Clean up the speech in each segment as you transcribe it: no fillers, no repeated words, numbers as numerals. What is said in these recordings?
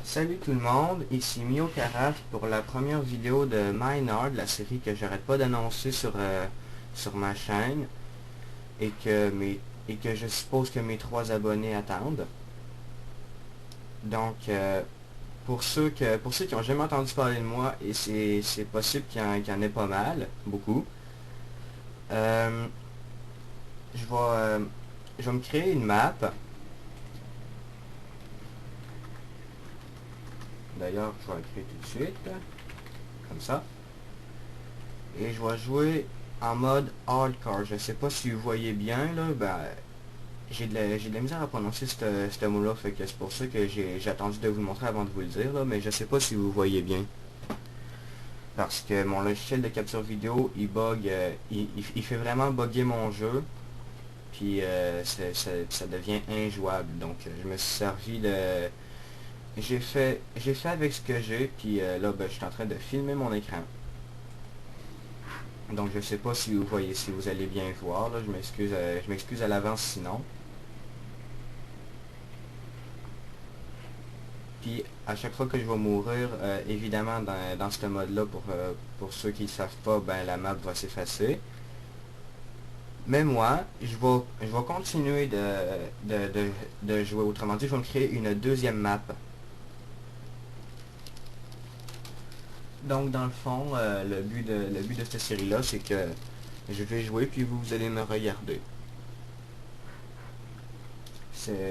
Salut tout le monde, ici Mio Carafe pour la première vidéo de Minard, la série que j'arrête pas d'annoncer sur ma chaîne et que je suppose que mes 3 abonnés attendent. Donc pour ceux qui ont jamais entendu parler de moi, et c'est possible qu'il y en ait pas mal, beaucoup, euh, je vais euh, je vais me créer une map. D'ailleurs, je vais la créer tout de suite, comme ça. Et je vais jouer en mode hardcore. Je sais pas si vous voyez bien là, j'ai de la misère à prononcer ce mot-là, fait que c'est pour ça que j'ai attendu de vous le montrer avant de vous le dire là, mais je sais pas si vous voyez bien. Parce que mon logiciel de capture vidéo, il bug, il fait vraiment bugger mon jeu, puis ça devient injouable. Donc je me suis servi de... j'ai fait avec ce que j'ai, puis là je suis en train de filmer mon écran. Donc je sais pas si vous voyez, si vous allez bien voir, là, je m'excuse à l'avance sinon. Puis à chaque fois que je vais mourir, évidemment dans ce mode-là, pour ceux qui ne savent pas, ben la map va s'effacer. Mais moi, je vais continuer de jouer. Autrement dit, je vais me créer une deuxième map. Donc dans le fond, le but de cette série-là, c'est que je vais jouer puis vous allez me regarder.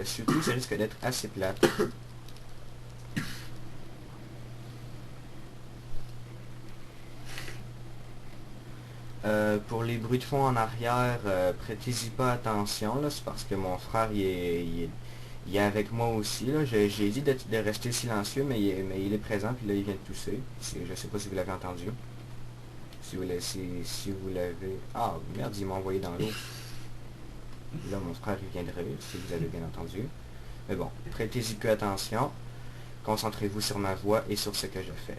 Surtout, ça risque d'être assez plate. Pour les bruits de fond en arrière, prêtez-y pas attention, là, c'est parce que mon frère il est avec moi aussi. J'ai dit de rester silencieux, mais il est présent, puis là il vient de tousser. Je sais pas si vous l'avez entendu. Si vous l'avez... Ah merde, il m'a envoyé dans l'eau. Là mon frère il vient de rire, si vous avez bien entendu. Mais bon, prêtez-y peu attention. Concentrez-vous sur ma voix et sur ce que je fais.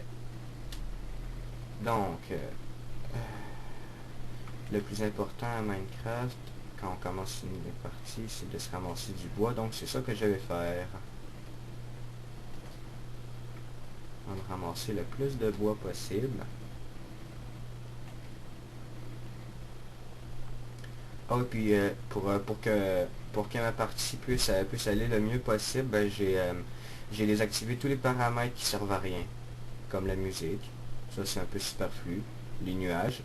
Donc, le plus important à Minecraft, quand on commence une nouvelle partie, c'est de se ramasser du bois. Donc c'est ça que je vais faire. On va ramasser le plus de bois possible. Oh, et puis pour que ma partie puisse aller le mieux possible, ben, j'ai désactivé tous les paramètres qui servent à rien. Comme la musique. Ça c'est un peu superflu. Les nuages.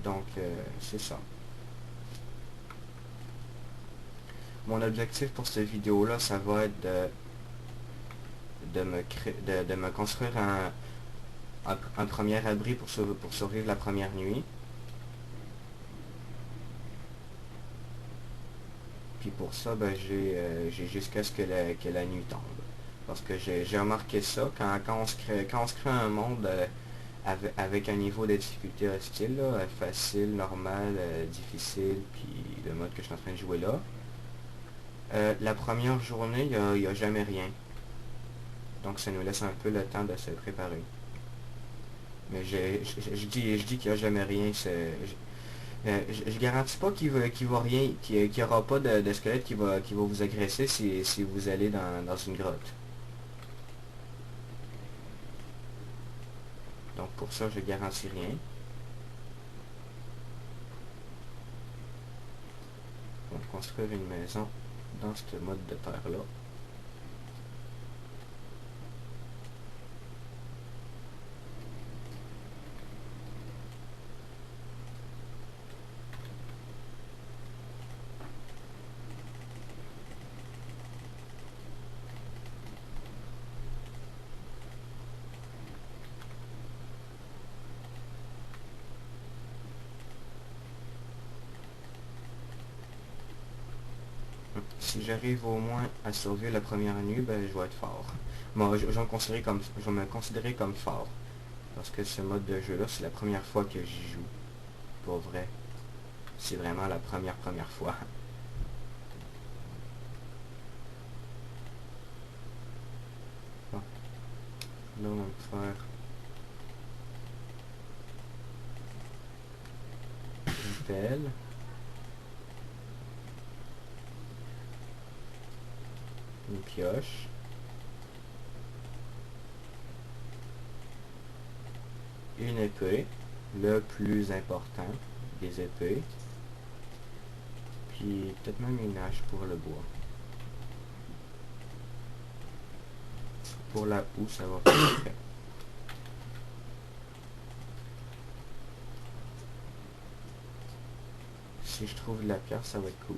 Donc c'est ça. Mon objectif pour cette vidéo-là, ça va être de me construire un premier abri pour survivre la première nuit. Puis pour ça, ben, j'ai jusqu'à ce que la nuit tombe. Parce que j'ai remarqué ça, quand on se crée un monde avec un niveau de difficulté hostile, là, facile, normal, difficile, puis le mode que je suis en train de jouer là, la première journée, il n'y a jamais rien. Donc ça nous laisse un peu le temps de se préparer. Mais je dis qu'il n'y a jamais rien. Je garantis pas qu'il va rien, qu'il n'y aura pas de squelette qui va vous agresser si vous allez dans une grotte. Donc pour ça, je garantis rien. On va construire une maison dans ce mode de terre-là. Si j'arrive au moins à survivre la première nuit, ben je vais être fort. Moi, je vais me considérer comme fort. Parce que ce mode de jeu-là, c'est la première fois que j'y joue. Pour vrai. C'est vraiment la première fois. Bon. Là, on va faire une pelle. une pioche, une épée, le plus important des épées, puis peut-être même une hache pour le bois. Pour la houe, ça va pas être prêt. Si je trouve de la pierre, ça va être cool.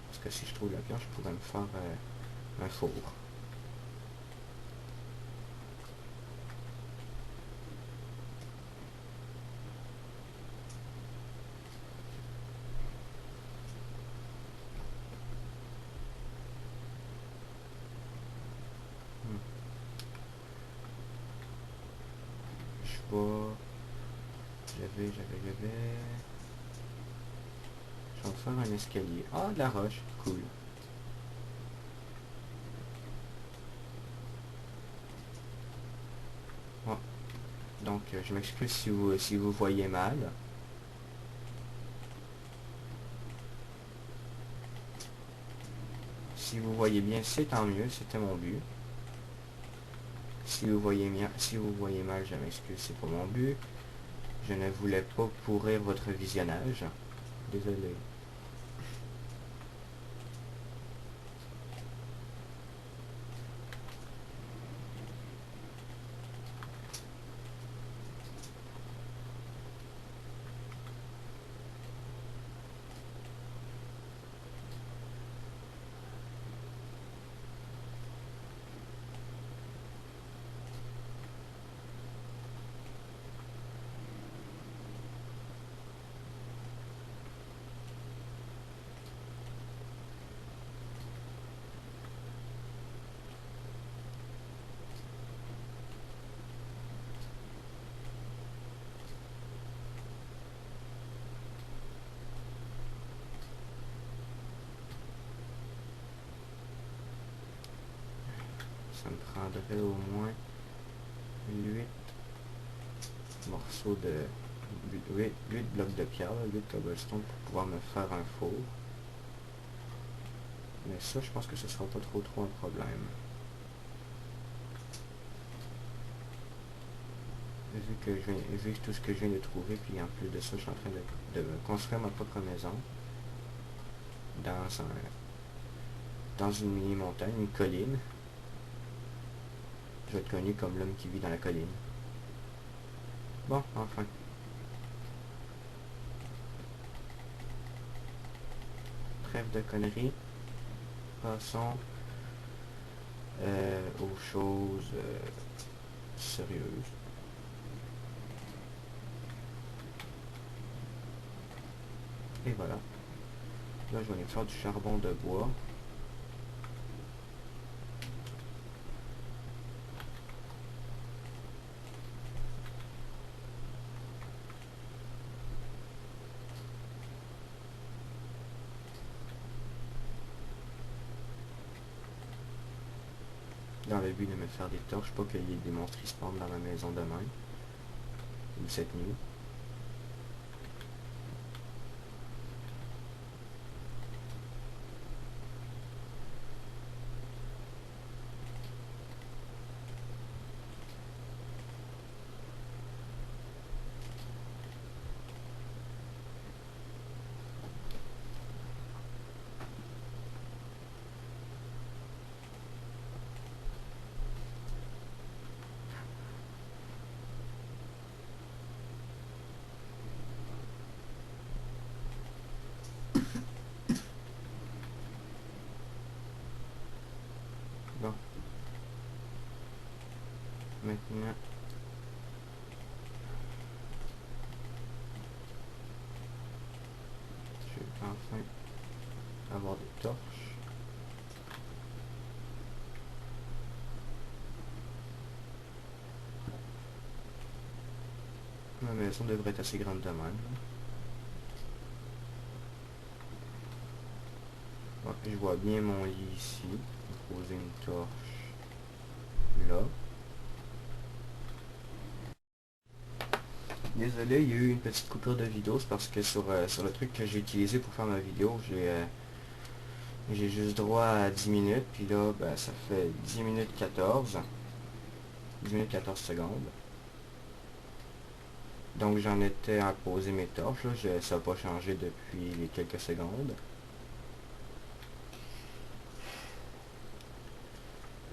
Parce que si je trouve de la pierre, je pourrais me faire un four. Je vais... J'avais... Je vais me faire un escalier. Ah, de la roche. Cool. Ah. Donc, je m'excuse si vous voyez mal. Si vous voyez bien, c'est tant mieux. C'était mon but. Si vous voyez mal, je m'excuse, c'est pas mon but. Je ne voulais pas pourrir votre visionnage. Désolé. Ça me prendrait au moins 8 morceaux de... 8 blocs de pierre, 8 cobblestone pour pouvoir me faire un four. Mais ça, je pense que ce sera pas trop un problème. Vu tout ce que je viens de trouver, puis en plus de ça, je suis en train de construire ma propre maison dans une mini-montagne, une colline. Je vais être connu comme l'homme qui vit dans la colline. Bon, enfin. Trêve de conneries. Passons aux choses sérieuses. Et voilà. Là, je vais aller faire du charbon de bois. Dans le but de me faire des torches, pas qu'il y ait des monstres qui spawnent dans ma maison demain. Ou cette nuit. Bon. Maintenant, je vais enfin avoir des torches. Ma maison devrait être assez grande de même. Ouais, je vois bien mon lit ici. Je vais poser une torche là. Désolé, il y a eu une petite coupure de vidéo, c'est parce que sur le truc que j'ai utilisé pour faire ma vidéo, j'ai juste droit à 10 minutes, puis là, ben, ça fait 10 minutes 14, 10 minutes 14 secondes. Donc j'en étais à poser mes torches, là, ça n'a pas changé depuis les quelques secondes.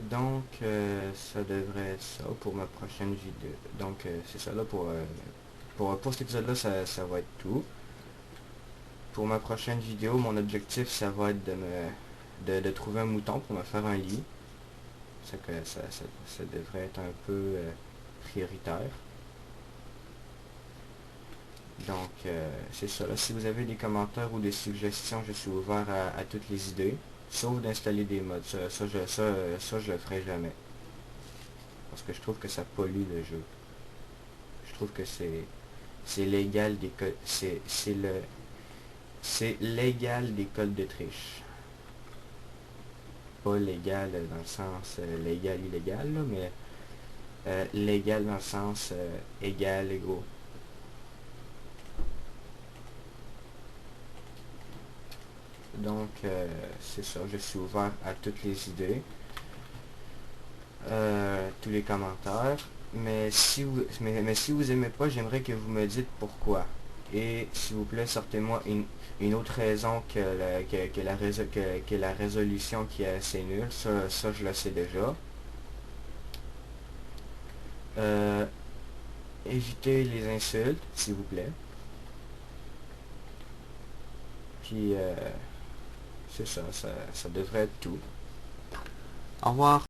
Donc ça devrait être ça pour ma prochaine vidéo. Donc c'est ça là pour cet épisode là, ça va être tout. Pour ma prochaine vidéo, mon objectif ça va être de trouver un mouton pour me faire un lit. Ça devrait être un peu prioritaire. Donc c'est ça là. Si vous avez des commentaires ou des suggestions, je suis ouvert à toutes les idées. Sauf d'installer des mods. Ça, je le ferai jamais. Parce que je trouve que ça pollue le jeu. Je trouve que c'est légal des codes. C'est légal des codes de triche. Pas légal dans le sens légal illégal, là, mais légal dans le sens égal, égaux. Donc c'est ça, je suis ouvert à toutes les idées, tous les commentaires. Mais si vous aimez pas, j'aimerais que vous me dites pourquoi. Et s'il vous plaît, sortez-moi une autre raison que la résolution qui est assez nulle. Ça je le sais déjà. Évitez les insultes, s'il vous plaît. Puis c'est ça devrait être tout. Au revoir.